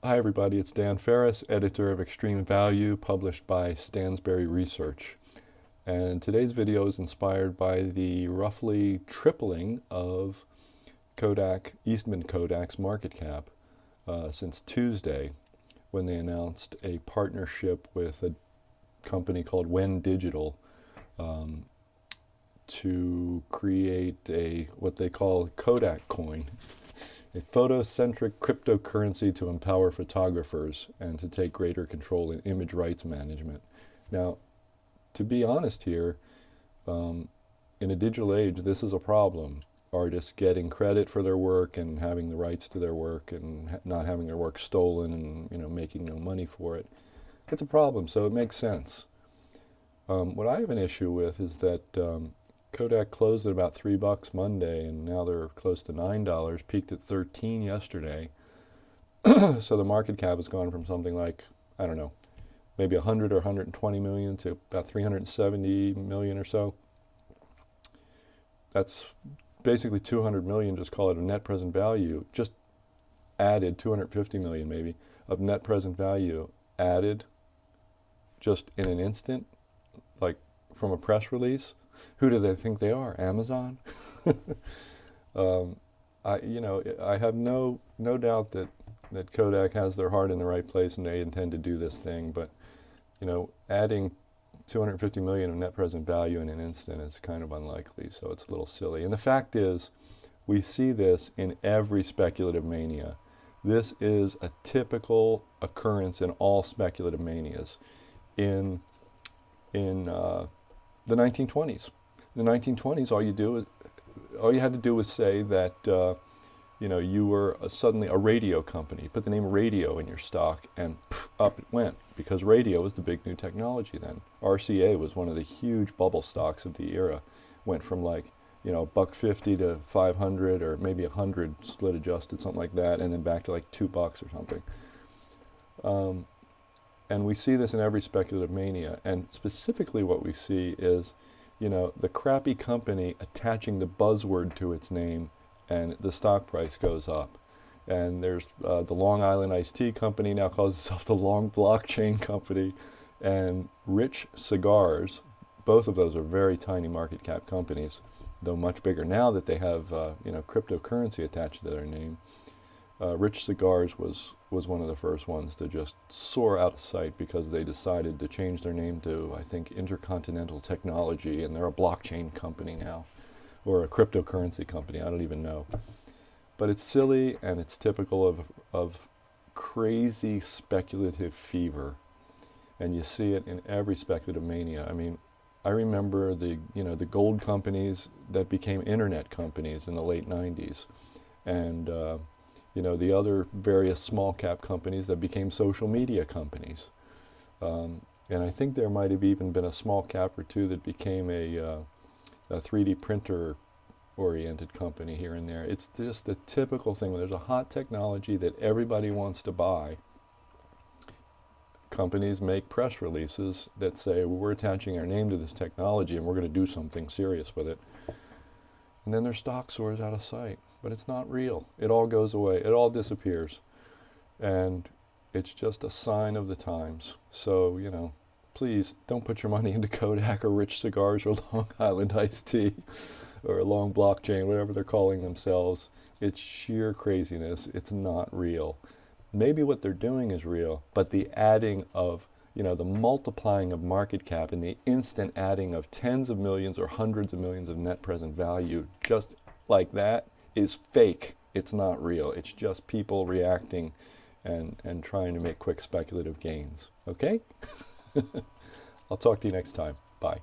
Hi everybody, it's Dan Ferris, editor of Extreme Value, published by Stansberry Research. And today's video is inspired by the roughly tripling of Eastman Kodak's market cap since Tuesday, when they announced a partnership with a company called Wen Digital to create what they call Kodak coin, a photocentric cryptocurrency to empower photographers and to take greater control in image rights management. Now, to be honest here, in a digital age, this is a problem. Artists getting credit for their work and having the rights to their work and not having their work stolen and making no money for it. It's a problem, so it makes sense. What I have an issue with is that Kodak closed at about $3 Monday, and now they're close to $9, peaked at 13 yesterday. So the market cap has gone from something like, I don't know, maybe 100 or 120 million to about 370 million or so. That's basically 200 million, just call it a net present value, just added 250 million maybe of net present value added just in an instant, like from a press release. Who do they think they are? Amazon? I have no doubt that Kodak has their heart in the right place and they intend to do this thing, but adding 250 million of net present value in an instant is kind of unlikely, so it's a little silly. And the fact is, we see this in every speculative mania. This is a typical occurrence in all speculative manias. In the 1920s. In the 1920s, all you had to do was say that you were suddenly a radio company. Put the name radio in your stock, and up it went, because radio was the big new technology then. RCA was one of the huge bubble stocks of the era. Went from like $1.50 to 500 or maybe 100 split adjusted, something like that, and then back to like $2 or something. And we see this in every speculative mania. And specifically what we see is, the crappy company attaching the buzzword to its name, and the stock price goes up. And there's the Long Island Iced Tea Company now calls itself the Long Blockchain Company. And Rich Cigars, both of those are very tiny market cap companies, though much bigger now that they have cryptocurrency attached to their name. Rich Cigars was one of the first ones to just soar out of sight because they decided to change their name to, I think, Intercontinental Technology, and they're a blockchain company now, or a cryptocurrency company, I don't even know. But it's silly, and it's typical of crazy speculative fever, and you see it in every speculative mania. I mean, I remember the gold companies that became internet companies in the late 90s, and the other various small cap companies that became social media companies. And I think there might have even been a small cap or two that became a 3D printer oriented company here and there. It's just a typical thing. When there's a hot technology that everybody wants to buy, companies make press releases that say, well, we're attaching our name to this technology and we're going to do something serious with it. And then their stock soars out of sight. But it's not real. It all goes away. It all disappears. And it's just a sign of the times. So, please don't put your money into Kodak or Rich Cigars or Long Island Iced Tea or Long Blockchain, whatever they're calling themselves. It's sheer craziness. It's not real. Maybe what they're doing is real, but the adding of, the multiplying of market cap and the instant adding of tens of millions or hundreds of millions of net present value just like that is fake. It's not real. It's just people reacting and trying to make quick speculative gains. Okay? I'll talk to you next time. Bye.